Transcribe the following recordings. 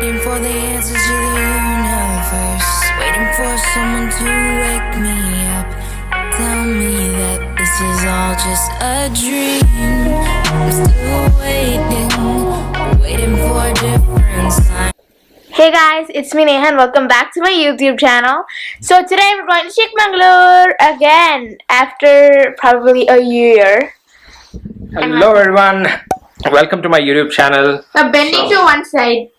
Waiting for the answers to the universe. Waiting for someone to wake me up. Tell me that this is all just a dream. I'm still waiting for a different sign. Hey guys, it's me Neha and welcome back to my YouTube channel. So today we're going to Chikmagalur again after probably a year. Hello everyone, welcome to my YouTube channel. Bending to one side.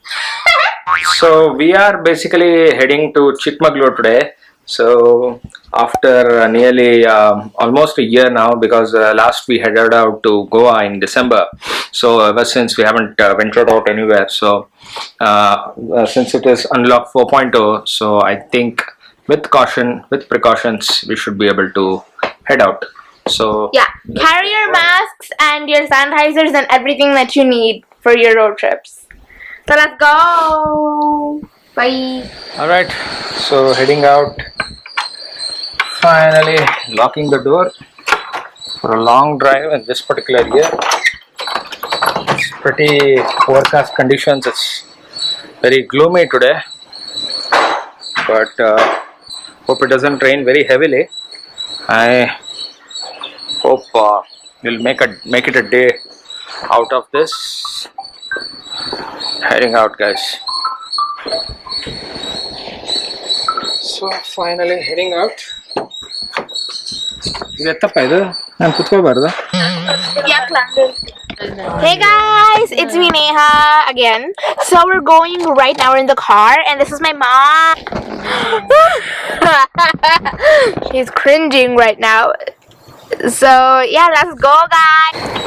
So we are basically heading to Chikmagalur today. So after nearly almost a year now, because last we headed out to Goa in December. So ever since we haven't ventured out anywhere. So since it is unlock 4.0, so I think with caution, with precautions, we should be able to head out. So Yeah, carry your masks and your sanitizers and everything that you need for your road trips. So let's go. Bye. alright, so heading out, finally locking the door for a long drive in this particular year. It's pretty forecast conditions, it's very gloomy today, but hope it doesn't rain very heavily. I hope we'll make it a day out of this. Heading out, guys. So finally heading out. Hey guys, it's me Neha again. So we're going right now. We're in the car and this is my mom. She's cringing right now. So yeah, let's go guys.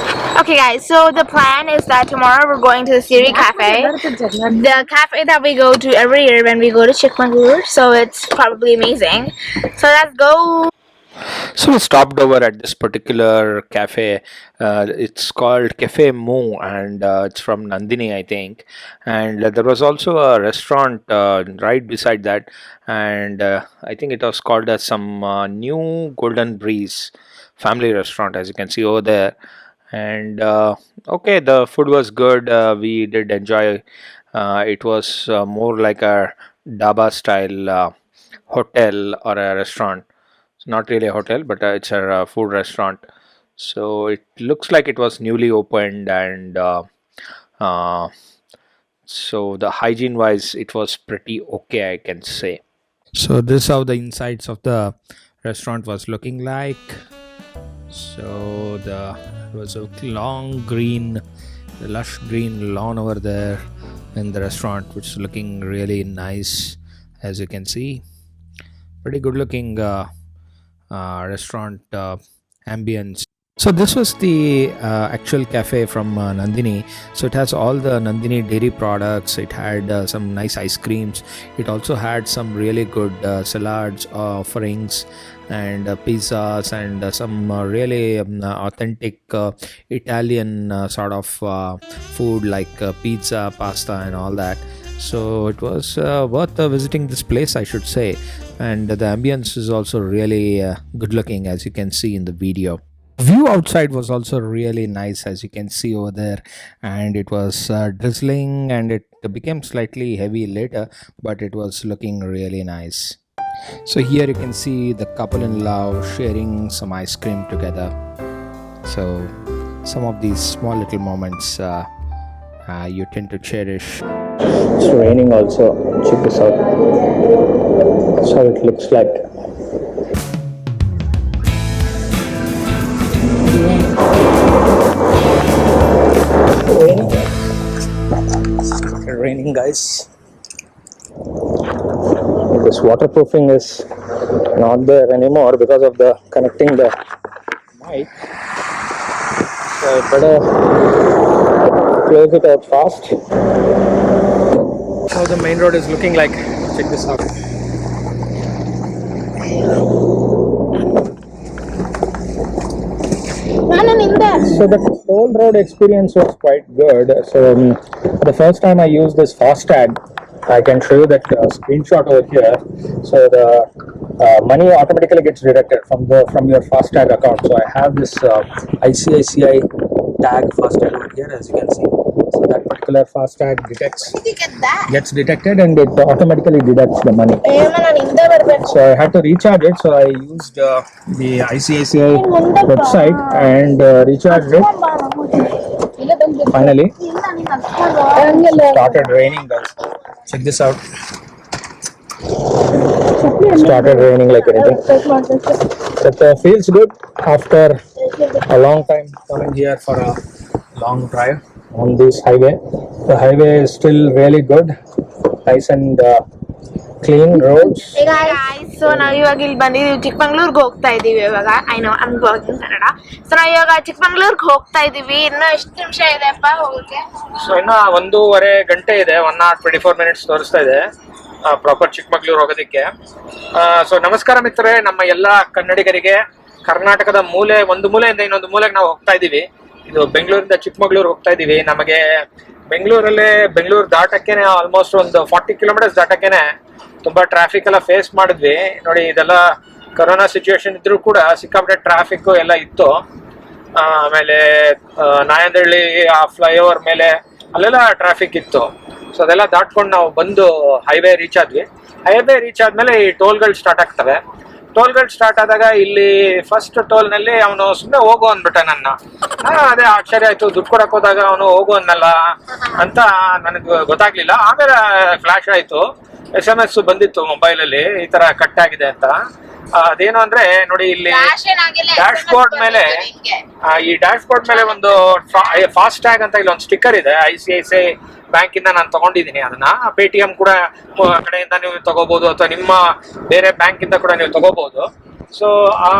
Okay guys, so the plan is that tomorrow we're going to the Siri Cafe. The cafe that we go to every year when we go to Chikmagalur. So it's probably amazing. So let's go. So we stopped over at this particular cafe. It's called Cafe Moo, and it's from Nandini, I think. And there was also a restaurant right beside that, and I think it was called as some New Golden Breeze family restaurant, as you can see over there. And okay, the food was good. We did enjoy. It was more like a dhaba style hotel or a restaurant. It's not really a hotel, but it's a food restaurant. So it looks like it was newly opened, and uh, so the hygiene wise, it was pretty okay, I can say. So this is how the insides of the restaurant was looking like. So there was a lush green lawn over there in the restaurant, which is looking really nice, as you can see. Pretty good looking restaurant ambience. So this was the actual cafe from Nandini. So it has all the Nandini dairy products. It had some nice ice creams. It also had some really good salads, offerings, and pizzas, and some really authentic Italian sort of food like pizza, pasta, and all that. So it was worth visiting this place, I should say. And the ambience is also really good looking, as you can see in the video. View outside was also really nice, as you can see over there, and it was drizzling, and it became slightly heavy later, but it was looking really nice. So here you can see the couple in love sharing some ice cream together. So some of these small little moments you tend to cherish. It's raining also. Check this out. That's how it looks like. Raining, guys. This waterproofing is not there anymore because of the connecting the mic. So I better close it out fast. How the main road is looking like. Check this out. So the toll road experience was quite good. So the first time I used this Fastag, I can show you that screenshot over here. So the money automatically gets deducted from your Fastag account. So I have this ICICI tag Fastag over here, as you can see. So that particular Fastag gets detected and it automatically deducts the money. So I had to recharge it. So I used the ICICI website and recharged it. Finally, started raining, guys. Check this out. Started raining like anything. But feels good after a long time coming here for a long drive on this highway. The highway is still really good, nice and clean roads. Hey guys, so ನಾವು ಇವಾಗ ಇಲ್ಲಿ ಬಂದಿದ್ದೀವಿ ಚಿಕ್ಕಮಂಗ್ಳೂರ್ಗೆ ಹೋಗ್ತಾ ಇದ್ದೀವಿ ಇವಾಗ. I know I am working Kannada. So ನಾವು ಇವಾಗ ಚಿಕ್ಕಮಂಗ್ಳೂರ್ಗೆ ಹೋಗ್ತಾ ಇದ್ದೀವಿ. ಇನ್ನು ಎಷ್ಟು ನಿಮಿಷ ಇದೆಪ್ಪ ಹೋಗೋಕೆ? ಸೊ ಇನ್ನು 1.5 ಗಂಟೆ ಇದೆ. 1 hour 24 minutes ತೋರಿಸ್ತಾ ಇದೆ ಪ್ರಾಪರ್ ಚಿಕ್ಕಮಗಳೂರು ಹೋಗೋದಕ್ಕೆ. ಸೊ ನಮಸ್ಕಾರ ಮಿತ್ರರೇ, ನಮ್ಮ ಎಲ್ಲ ಕನ್ನಡಿಗರಿಗೆ. ಕರ್ನಾಟಕದ ಒಂದು ಮೂಲೆಯಿಂದ ಇನ್ನೊಂದು ಮೂಲೆಗೆ ನಾವು ಹೋಗ್ತಾ ಇದ್ದೀವಿ. ಇದು ಬೆಂಗಳೂರಿಂದ ಚಿಕ್ಕಮಗಳೂರು ಹೋಗ್ತಾ ಇದ್ದೀವಿ. ನಮಗೆ ಬೆಂಗಳೂರು ದಾಟಕ್ಕೇನೆ ಆಲ್ಮೋಸ್ಟ್ ಒಂದು 40 kilometers ದಾಟಕ್ಕೇನೆ ತುಂಬಾ ಟ್ರಾಫಿಕ್ ಎಲ್ಲ ಫೇಸ್ ಮಾಡಿದ್ವಿ. ನೋಡಿ, ಇದೆಲ್ಲ ಕೊರೋನಾ ಸಿಚುವೇಶನ್ ಇದ್ರೂ ಕೂಡ ಸಿಕ್ಕಾಪಟ್ಟೆ ಟ್ರಾಫಿಕ್ ಎಲ್ಲ ಇತ್ತು. ಆಮೇಲೆ ನಾಯಂದಹಳ್ಳಿ ಆ ಫ್ಲೈಓವರ್ ಮೇಲೆ ಅಲ್ಲೆಲ್ಲ ಟ್ರಾಫಿಕ್ ಇತ್ತು. ಸೊ ಅದೆಲ್ಲ ದಾಟ್ಕೊಂಡು ನಾವು ಬಂದು ಹೈವೇ ರೀಚ್ ಆದ್ವಿ. ಹೈವೇ ರೀಚ್ ಆದ್ಮೇಲೆ ಈ ಟೋಲ್ಗಳು ಸ್ಟಾರ್ಟ್ ಆಗ್ತವೆ. ಟೋಲ್ಗಳು ಸ್ಟಾರ್ಟ್ ಆದಾಗ ಇಲ್ಲಿ ಫಸ್ಟ್ ಟೋಲ್ ನಲ್ಲಿ ಅವನು ಸುಮ್ಮನೆ ಹೋಗು ಅಂದ್ಬಿಟ್ಟ ನನ್ನ. ಅದೇ ಆಶ್ಚರ್ಯ ಆಯ್ತು. ದುಡ್ಡು ಕೊಡಕ್ ಹೋದಾಗ ಅವನು ಹೋಗು ಅನ್ನಲ್ಲ ಅಂತ ನನಗೆ ಗೊತ್ತಾಗ್ಲಿಲ್ಲ. ಆಮೇಲೆ ಫ್ಲಾಶ್ ಆಯ್ತು, SMS ಬಂದಿತ್ತು ಮೊಬೈಲಲ್ಲಿ, ಈ ತರ ಕಟ್ ಆಗಿದೆ ಅಂತ. ಅದೇನು ಅಂದ್ರೆ ನೋಡಿ, ಇಲ್ಲಿ ಡ್ಯಾಶ್ ಬೋರ್ಡ್ ಮೇಲೆ ಒಂದು ಫಾಸ್ಟ್ಯಾಗ್ ಅಂತ ಇಲ್ಲಿ ಒಂದು ಸ್ಟಿಕ್ಕರ್ ಇದೆ. ICICI ಬ್ಯಾಂಕ್ ಇಂದ ನಾನು ತಗೊಂಡಿದ್ದೀನಿ ಅದನ್ನ. Paytm ಕೂಡ ಕಡೆಯಿಂದ ನೀವು ತಗೋಬಹುದು, ಅಥವಾ ನಿಮ್ಮ ಬೇರೆ ಬ್ಯಾಂಕ್ ಇಂದ ಕೂಡ ನೀವು ತಗೋಬಹುದು. ಸೊ ಆ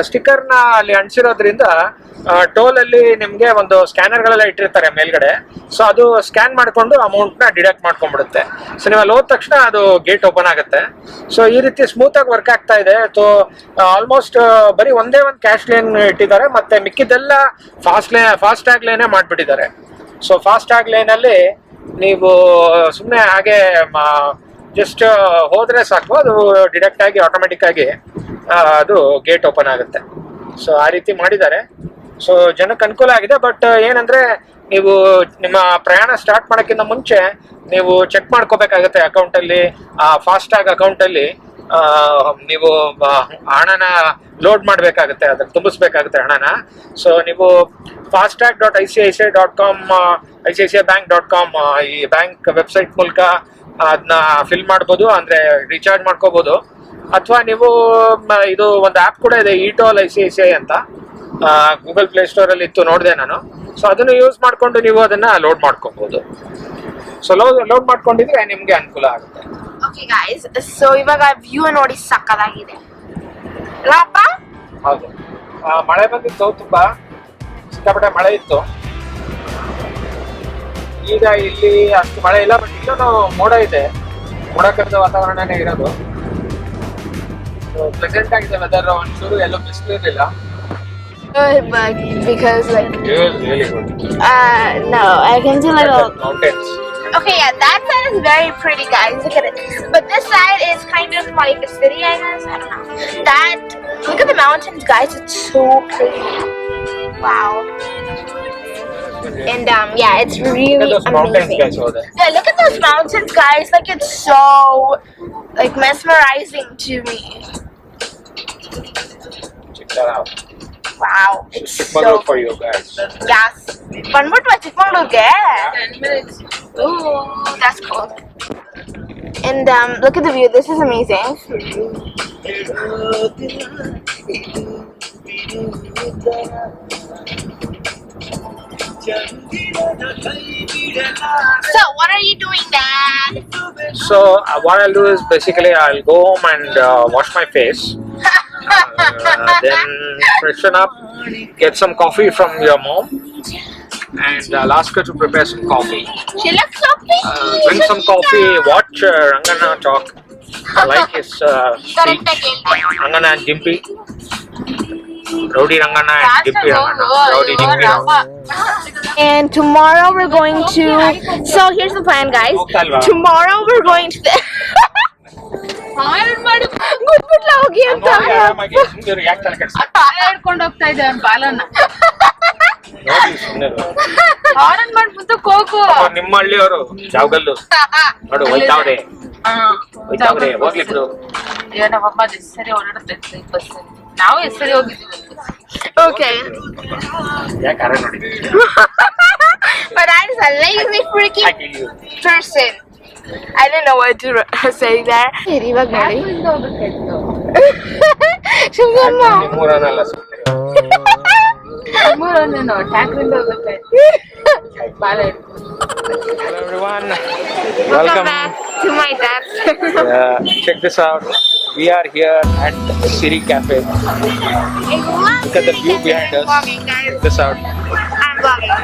ಸ್ಟಿಕ್ಕರ್ ನ ಅಲ್ಲಿ ಅಂಟಿಸಿರೋದ್ರಿಂದ ಟೋಲ್ ಅಲ್ಲಿ ನಿಮ್ಗೆ ಒಂದು ಸ್ಕ್ಯಾನರ್ ಗಳೆಲ್ಲ ಇಟ್ಟಿರ್ತಾರೆ ಮೇಲ್ಗಡೆ. ಸೊ ಅದು ಸ್ಕ್ಯಾನ್ ಮಾಡ್ಕೊಂಡು ಅಮೌಂಟ್ ನ ಡಿಡಕ್ಟ್ ಮಾಡ್ಕೊಂಡ್ಬಿಡುತ್ತೆ. ಸೊ ನೀವು ಅಲ್ಲಿ ಹೋದ ತಕ್ಷಣ ಅದು ಗೇಟ್ ಓಪನ್ ಆಗುತ್ತೆ. ಸೊ ಈ ರೀತಿ ಸ್ಮೂತ್ ಆಗಿ ವರ್ಕ್ ಆಗ್ತಾ ಇದೆ. ಸೊ ಆಲ್ಮೋಸ್ಟ್ ಬರೀ ಒಂದೇ ಒಂದು ಕ್ಯಾಶ್ ಲೇನ್ ಇಟ್ಟಿದ್ದಾರೆ, ಮತ್ತೆ ಮಿಕ್ಕಿದೆಲ್ಲ ಫಾಸ್ಟ್ಯಾಗ್ ಲೇನೇ ಮಾಡ್ಬಿಟ್ಟಿದ್ದಾರೆ. ಸೊ ಫಾಸ್ಟ್ಯಾಗ್ ಲೇನ್ ಅಲ್ಲಿ ನೀವು ಸುಮ್ಮನೆ ಹಾಗೆ ಜಸ್ಟ್ ಹೋದ್ರೆ ಸಾಕು, ಅದು ಡಿಡಕ್ಟ್ ಆಗಿ ಆಟೋಮೆಟಿಕ್ ಆಗಿ ಅದು ಗೇಟ್ ಓಪನ್ ಆಗುತ್ತೆ. ಸೊ ಆ ರೀತಿ ಮಾಡಿದ್ದಾರೆ. ಸೊ ಜನಕ್ಕೆ ಅನುಕೂಲ ಆಗಿದೆ. ಬಟ್ ಏನಂದ್ರೆ, ನೀವು ನಿಮ್ಮ ಪ್ರಯಾಣ ಸ್ಟಾರ್ಟ್ ಮಾಡೋಕ್ಕಿಂತ ಮುಂಚೆ ನೀವು ಚೆಕ್ ಮಾಡ್ಕೋಬೇಕಾಗತ್ತೆ ಅಕೌಂಟ್ ಅಲ್ಲಿ, ಫಾಸ್ಟ್ಯಾಗ್ ಅಕೌಂಟ್ ಅಲ್ಲಿ ನೀವು ಹಣನ ಲೋಡ್ ಮಾಡ್ಬೇಕಾಗತ್ತೆ, ಅದಕ್ಕೆ ತುಂಬಿಸ್ಬೇಕಾಗುತ್ತೆ ಹಣನ. ಸೊ ನೀವು fastag.icici.com ICICIbank.com ಈ ಬ್ಯಾಂಕ್ ವೆಬ್ಸೈಟ್ ಮೂಲಕ ಅದನ್ನ ಫಿಲ್ ಮಾಡ್ಬೋದು, ಅಂದ್ರೆ ರೀಚಾರ್ಜ್ ಮಾಡ್ಕೋಬಹುದು. ಅಥವಾ ನೀವು ಇದು ಒಂದು ಆ್ಯಪ್ ಕೂಡ ಇದೆ, ಇಟೋಲ್ ICICI ಅಂತ, ಗೂಗಲ್ ಪ್ಲೇ ಸ್ಟೋರ್ ಅಲ್ಲಿ ಇತ್ತು, ನೋಡಿದೆ ನಾನು. ಸೊ ಅದನ್ನು ಯೂಸ್ ಮಾಡ್ಕೊಂಡು ನೀವು ಅದನ್ನ ಲೋಡ್ ಮಾಡ್ಕೋಬಹುದು. ಸೊ ಲೋಡ್ ಮಾಡ್ಕೊಂಡಿದ್ರೆ ನಿಮ್ಗೆ ಅನುಕೂಲ ಆಗುತ್ತೆ. ಓಕೆ ಗೈಸ್, ಸೊ ಇವಾಗ ವ್ಯೂ ನೋಡಿ ಸಕ್ಕತ್ತಾಗಿದೆ ಅಲ್ಲಪ್ಪ? ಹೌದು, ಮಳೆ ಬಂದಿತ್ತು, ತುಂಬಾ ಸಿಕ್ಕಾಪಟ್ಟೆ ಮಳೆ ಇತ್ತು. ಈಗ ಇಲ್ಲಿ ಅಷ್ಟು ಮಳೆ ಇಲ್ಲ, ಬಟ್ ಇಲ್ಲೂ ಮೋಡ ಇದೆ, ಮೋಡ ಕರೆದ ವಾತಾವರಣನೇ ಇರೋದು. ಪ್ಲೆಸೆಂಟ್ ಆಗಿದೆ ವೆದರ್. ಒಂಚೂರು ಎಲ್ಲೂ ಬಿಸಿಲಿರಲಿಲ್ಲ. But because like it was really good. No, I can do like mountains. Okay, yeah, that side is very pretty, guys. Look at it. But this side is kind of like a city, I guess. I don't know. Look at the mountains, guys. It's so pretty. Wow. And yeah, it's really look at those mountains, amazing. guys, over there. Yeah, look at those mountains, guys. Like, it's so like mesmerizing to me. Check that out. Wow, it's Chikmagalur for you guys. Yes. One more to Chikmagalur, 10 minutes. Ooh, that's cool. And look at the view. This is amazing. So, what are you doing, Dad? So, what I'll do is basically I'll go home and wash my face. Then freshen up, get some coffee from your mom, and I'll ask her to prepare some coffee. She looks so pretty. Drink some coffee, watch Rangana talk. I like his speech. Rangana and Jimpy. Rowdy Rangana and Jimpy Rangana. Rowdy Jimpy Rangana. And tomorrow we're going to. So here's the plan, guys. Tomorrow we're going to the. ಆರಾಮಾಗಿ ಸುಮ್ಮನೆ ಯಾಕೆ ತಲೆ ಕೆಡಿಸ್ತಾ ಹಿಡ್ಕೊಂಡು ಹೋಗ್ತಾ ಇದ್ದೆ ಅವ್ನ ಬಾಲನ್ನ. ನೋಡಿ ಸುಮ್ಮನೆ ಆನಂದ್ ಮಾಡ್ಬಿಟ್ಟು ಹೋಗು. ನಿಮ್ಮ ಹಳ್ಳಿಯವರು ಜಾವಗಲ್ಲು ನೋಡು ಹೋಯ್ತಾವ್ರೆ ಹೋಯ್ತಾವ್ರೆ ಹೋಗ್ಲಿ ಬಿಡು. ಅಯ್ಯೋ ನಮ್ಮಮ್ಮ ಎಷ್ಟು ಸರಿ ಓಡಾಡುತ್ತೆ ಬಸ್. ನಾವು ಎಷ್ಟು ಸರಿ ಹೋಗಿದ್ದೀವಿ. ಓಕೆ. ಯಾಕೆ ಅರೆ ನೋಡಿ But I'm a lazy freaky person. I don't know what to say there. ಇವಾಗ ನೋಡಿ ಸುಮ್ಮಮ್ಮ ನಿಮ್ಮೂರನಲ್ಲ ನಮ್ಮೂರನ್ನೇನೋ ಟ್ಯಾಕ್ರಿಂದ ಹೋಗುತ್ತೆ. Hello everyone, Welcome back to my dad. Check this out. We are here at Siri Cafe. Look at the view behind us. Check this out. I'm vlogging.